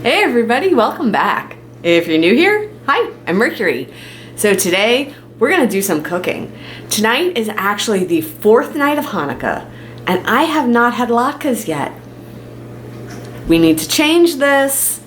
Hey everybody, welcome back. If you're new here, hi, I'm Mercury. So today we're gonna do some cooking. Tonight is actually the fourth night of Hanukkah and I have not had latkes yet. We need to change this.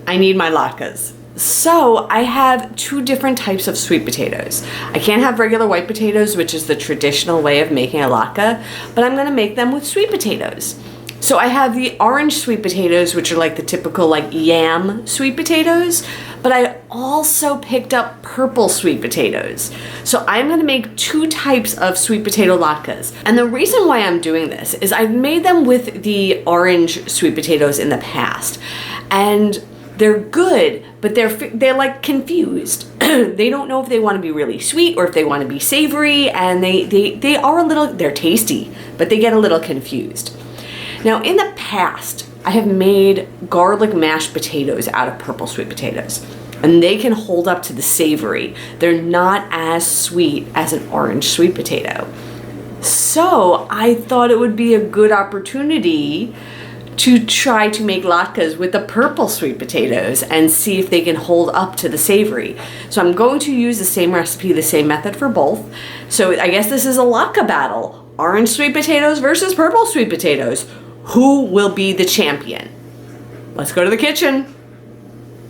I need my latkes. So I have two different types of sweet potatoes. I can't have regular white potatoes, which is the traditional way of making a latke, but I'm gonna make them with sweet potatoes. So I have the orange sweet potatoes, which are like the typical like yam sweet potatoes, but I also picked up purple sweet potatoes. So I'm gonna make two types of sweet potato latkes. And the reason why I'm doing this is I've made them with the orange sweet potatoes in the past. And they're good, but they're like confused. They don't know if they want to be really sweet or if they want to be savory, and they are a little, they're tasty, but they get a little confused. Now, in the past, I have made garlic mashed potatoes out of purple sweet potatoes, and they can hold up to the savory. They're not as sweet as an orange sweet potato. So I thought it would be a good opportunity to try to make latkes with the purple sweet potatoes and see if they can hold up to the savory. So I'm going to use the same recipe, the same method for both. So I guess this is a latke battle. Orange sweet potatoes versus purple sweet potatoes. Who will be the champion? Let's go to the kitchen.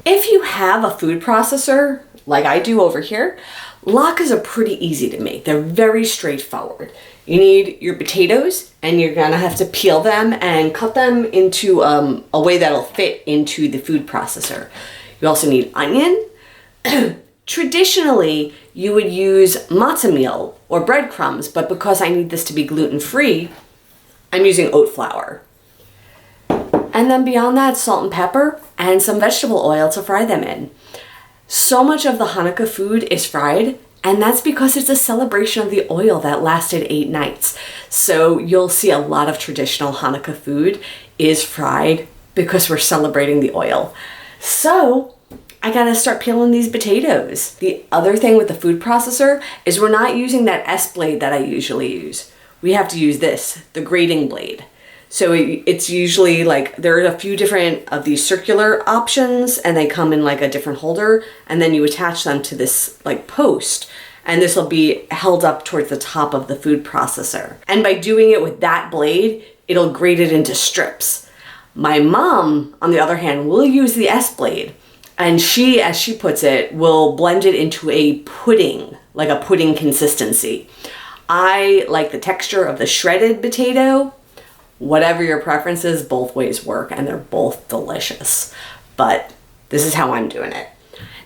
If you have a food processor, like I do over here, latkes are pretty easy to make. They're very straightforward. You need your potatoes, and you're gonna have to peel them and cut them into a way that'll fit into the food processor. You also need onion. Traditionally, you would use matzah meal or breadcrumbs, but because I need this to be gluten-free, I'm using oat flour. And then beyond that, salt and pepper and some vegetable oil to fry them in. So much of the Hanukkah food is fried, and that's because it's a celebration of the oil that lasted 8 nights. So you'll see a lot of traditional Hanukkah food is fried because we're celebrating the oil. So I gotta start peeling these potatoes. The other thing with the food processor is we're not using that S blade that I usually use. We have to use this, the grating blade. So it's usually like, there are a few different of these circular options, and they come in like a different holder, and then you attach them to this like post, and this will be held up towards the top of the food processor. And by doing it with that blade, it'll grate it into strips. My mom, on the other hand, will use the S blade, and she, as she puts it, will blend it into a pudding, like a pudding consistency. I like the texture of the shredded potato. Whatever your preference is, both ways work, and they're both delicious. But this is how I'm doing it.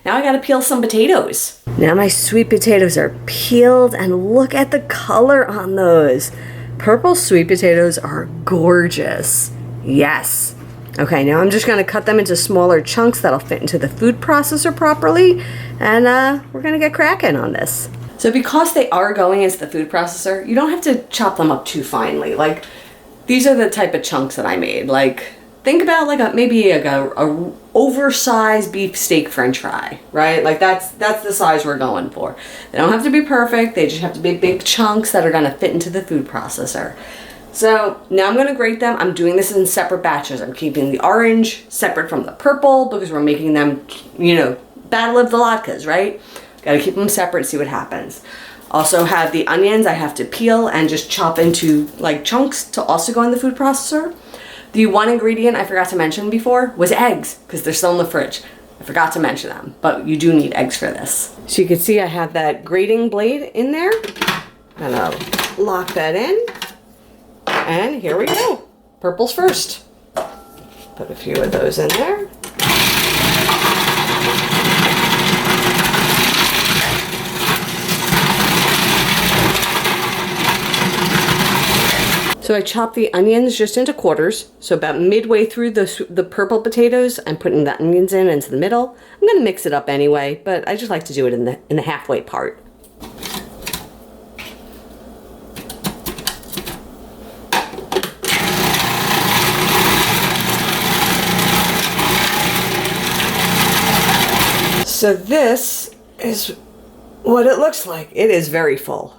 Now I gotta peel some potatoes. Now my sweet potatoes are peeled, and look at the color on those. Purple sweet potatoes are gorgeous. Yes. Okay, now I'm just gonna cut them into smaller chunks that'll fit into the food processor properly, and we're gonna get cracking on this. So because they are going into the food processor, you don't have to chop them up too finely. Like, these are the type of chunks that I made. Like, think about like maybe a oversized beef steak French fry, right? Like that's the size we're going for. They don't have to be perfect. They just have to be big chunks that are gonna fit into the food processor. So now I'm gonna grate them. I'm doing this in separate batches. I'm keeping the orange separate from the purple because we're making them, you know, battle of the latkes, right? Gotta keep them separate, see what happens. Also have the onions I have to peel and just chop into like chunks to also go in the food processor. The one ingredient I forgot to mention before was eggs, because they're still in the fridge. I forgot to mention them, but you do need eggs for this. So you can see I have that grating blade in there. And I'll lock that in. And here we go. Purples first. Put a few of those in there. So I chopped the onions just into quarters. So about midway through the purple potatoes, I'm putting the onions into the middle. I'm gonna mix it up anyway, but I just like to do it in the halfway part. So this is what it looks like. It is very full.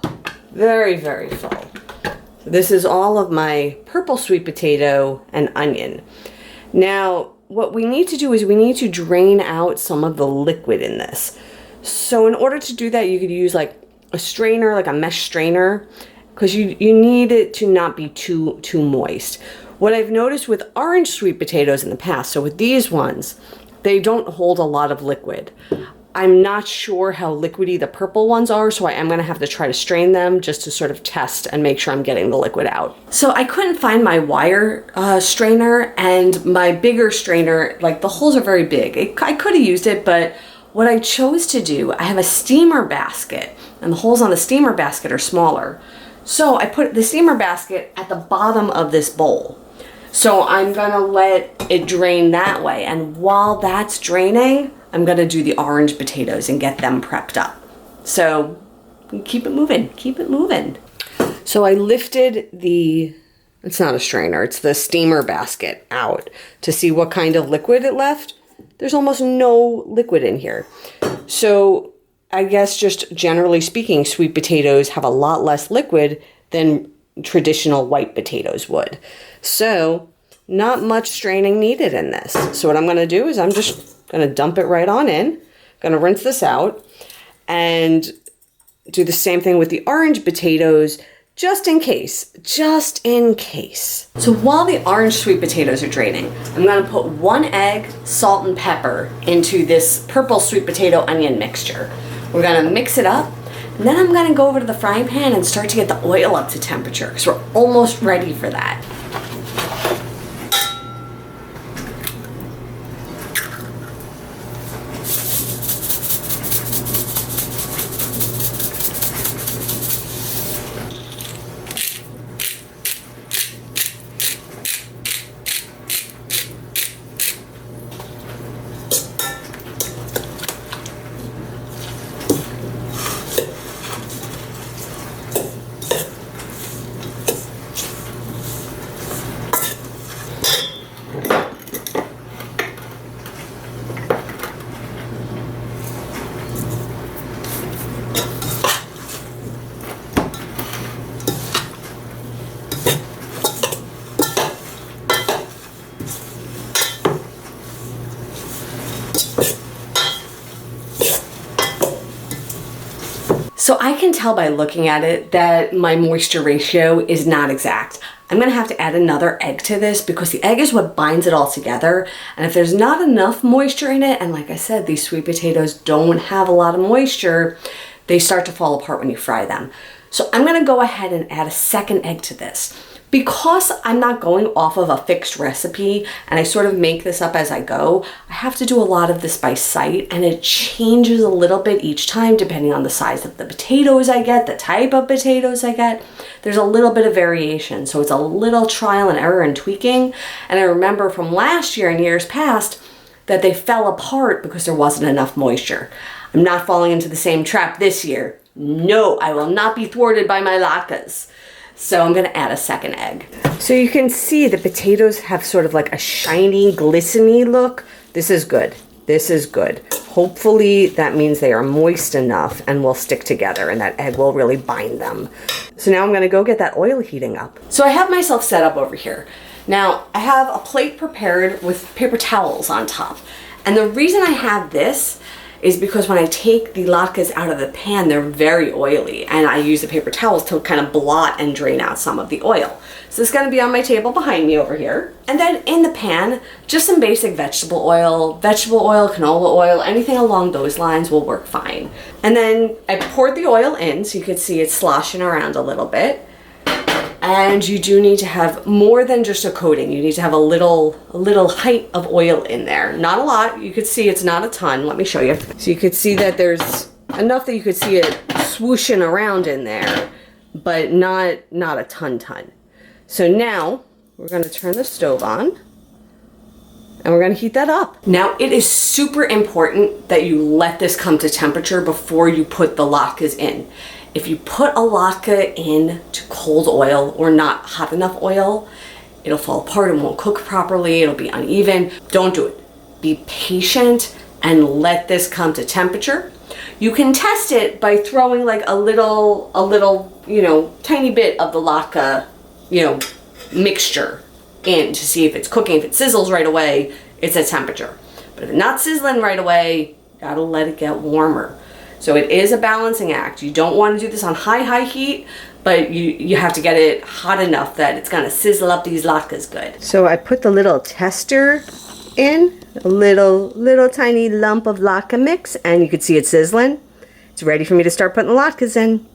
Very, very full. This is all of my purple sweet potato and onion. Now, what we need to do is we need to drain out some of the liquid in this. So in order to do that, you could use like a strainer, like a mesh strainer, because you need it to not be too moist. What I've noticed with orange sweet potatoes in the past, so with these ones, they don't hold a lot of liquid. I'm not sure how liquidy the purple ones are, so I am gonna have to try to strain them just to sort of test and make sure I'm getting the liquid out. So I couldn't find my wire strainer, and my bigger strainer, like the holes are very big. I could have used it, but what I chose to do, I have a steamer basket, and the holes on the steamer basket are smaller. So I put the steamer basket at the bottom of this bowl. So I'm gonna let it drain that way, and while that's draining, I'm gonna do the orange potatoes and get them prepped up. So keep it moving, keep it moving. So I lifted it's not a strainer, it's the steamer basket out to see what kind of liquid it left. There's almost no liquid in here. So I guess just generally speaking, sweet potatoes have a lot less liquid than traditional white potatoes would. So not much straining needed in this. So what I'm gonna do is I'm just gonna dump it right on in, gonna rinse this out, and do the same thing with the orange potatoes, just in case, just in case. So while the orange sweet potatoes are draining, I'm gonna put 1 egg, salt and pepper into this purple sweet potato onion mixture. We're gonna mix it up, and then I'm gonna go over to the frying pan and start to get the oil up to temperature, because we're almost ready for that. So I can tell by looking at it that my moisture ratio is not exact. I'm gonna have to add another egg to this because the egg is what binds it all together. And if there's not enough moisture in it, and like I said, these sweet potatoes don't have a lot of moisture, they start to fall apart when you fry them. So I'm gonna go ahead and add a second egg to this. Because I'm not going off of a fixed recipe and I sort of make this up as I go, I have to do a lot of this by sight, and it changes a little bit each time depending on the size of the potatoes I get, the type of potatoes I get. There's a little bit of variation, so it's a little trial and error and tweaking. And I remember from last year and years past that they fell apart because there wasn't enough moisture. I'm not falling into the same trap this year. No, I will not be thwarted by my latkes. So I'm gonna add a second egg. So you can see the potatoes have sort of like a shiny, glistening look. This is good. This is good. Hopefully that means they are moist enough and will stick together and that egg will really bind them. So now I'm gonna go get that oil heating up. So I have myself set up over here. Now I have a plate prepared with paper towels on top. And the reason I have this is because when I take the latkes out of the pan, they're very oily, and I use the paper towels to kind of blot and drain out some of the oil. So it's gonna be on my table behind me over here. And then in the pan, just some basic vegetable oil, canola oil, anything along those lines will work fine. And then I poured the oil in so you could see it sloshing around a little bit. And you do need to have more than just a coating. You need to have a little height of oil in there. Not a lot. You could see it's not a ton. Let me show you. So you could see that there's enough that you could see it swooshing around in there, but not a ton. So now we're gonna turn the stove on and we're gonna heat that up. Now it is super important that you let this come to temperature before you put the latkes in. If you put a latke in to cold oil or not hot enough oil, it'll fall apart and won't cook properly, it'll be uneven. Don't do it. Be patient and let this come to temperature. You can test it by throwing like a little, tiny bit of the latke, mixture in to see if it's cooking. If it sizzles right away, it's a temperature. But if it's not sizzling right away, gotta let it get warmer. So it is a balancing act. You don't want to do this on high heat, but you have to get it hot enough that it's gonna sizzle up these latkes good. So I put the little tester in, a little tiny lump of latke mix, and you can see it sizzling. It's ready for me to start putting the latkes in.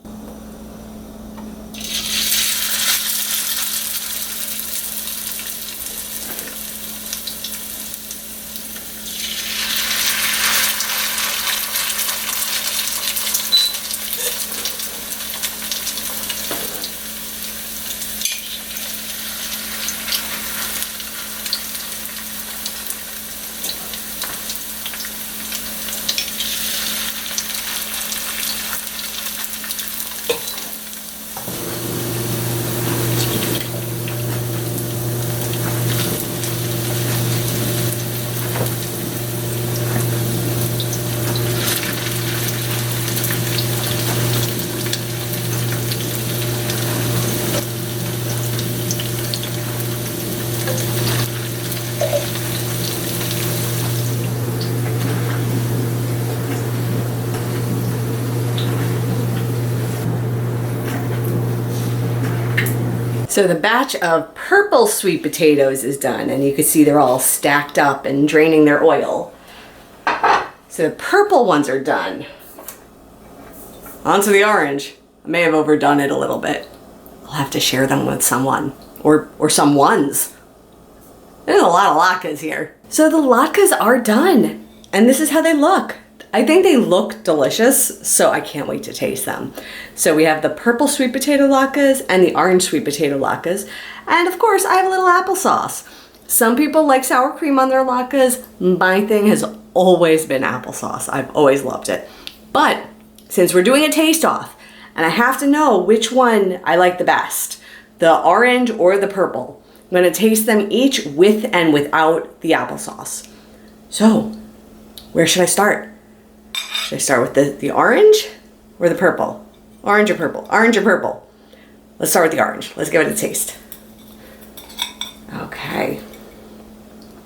So the batch of purple sweet potatoes is done, and you can see they're all stacked up and draining their oil. So the purple ones are done. On to the orange. I may have overdone it a little bit. I'll have to share them with someone, or some ones. There's a lot of latkes here. So the latkes are done, and this is how they look. I think they look delicious, so I can't wait to taste them. So we have the purple sweet potato latkes and the orange sweet potato latkes. And of course, I have a little applesauce. Some people like sour cream on their latkes. My thing has always been applesauce. I've always loved it. But since we're doing a taste off, and I have to know which one I like the best, the orange or the purple, I'm gonna taste them each with and without the applesauce. So, where should I start? Should I start with the orange or the purple? Orange or purple? Orange or purple? Let's start with the orange. Let's give it a taste. Okay.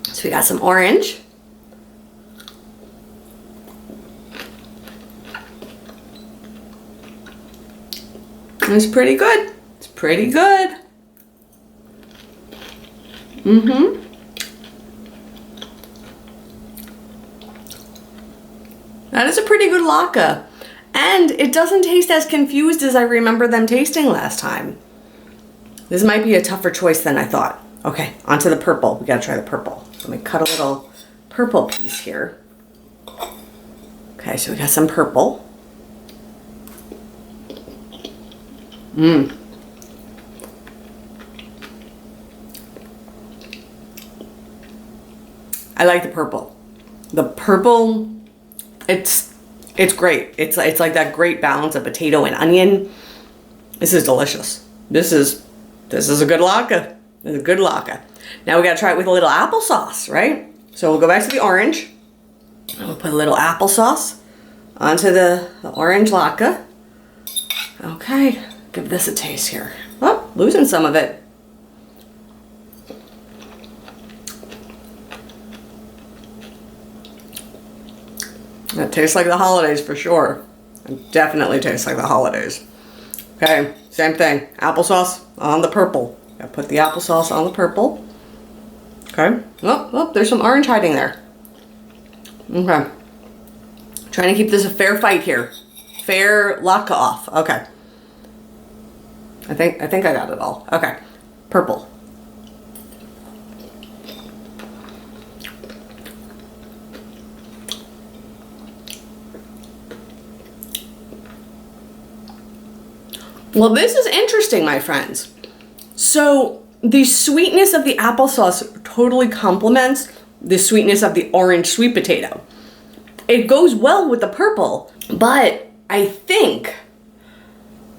So we got some orange. It's pretty good. It's pretty good. Mm-hmm. That is a pretty good latke. And it doesn't taste as confused as I remember them tasting last time. This might be a tougher choice than I thought. Okay, onto the purple. We gotta try the purple. Let me cut a little purple piece here. Okay, so we got some purple. I like the purple. The purple, it's great. It's like that great balance of potato and onion. This is delicious. This is a good latke. It's a good latke. Now we gotta try it with a little applesauce, right? So we'll go back to the orange. And we'll put a little applesauce onto the orange latke. Okay, give this a taste here. Oh, losing some of it. It tastes like the holidays for sure. It definitely tastes like the holidays. Okay, same thing. Applesauce on the purple. I put the applesauce on the purple. Okay. Oh, there's some orange hiding there. Okay. Trying to keep this a fair fight here. Fair latke off. Okay. I think I got it all. Okay. Purple. Well, this is interesting, my friends. So the sweetness of the applesauce totally complements the sweetness of the orange sweet potato. It goes well with the purple, but I think,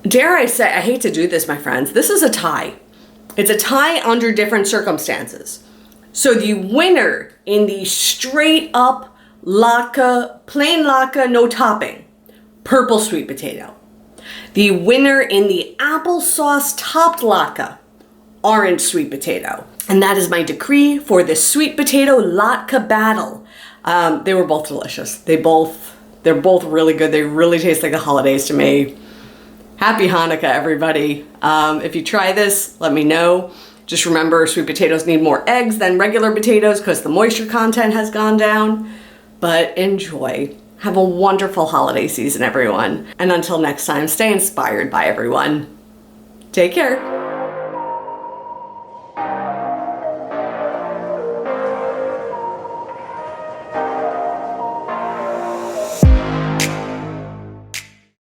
dare I say, I hate to do this, my friends, this is a tie. It's a tie under different circumstances. So the winner in the straight up latke, plain latke, no topping, purple sweet potato. The winner in the applesauce topped latke, orange sweet potato. And that is my decree for this sweet potato latke battle. They were both delicious. They're both really good. They really taste like the holidays to me. Happy Hanukkah, everybody. If you try this, let me know. Just remember, sweet potatoes need more eggs than regular potatoes because the moisture content has gone down. But enjoy. Have a wonderful holiday season, everyone. And until next time, stay inspired by everyone. Take care.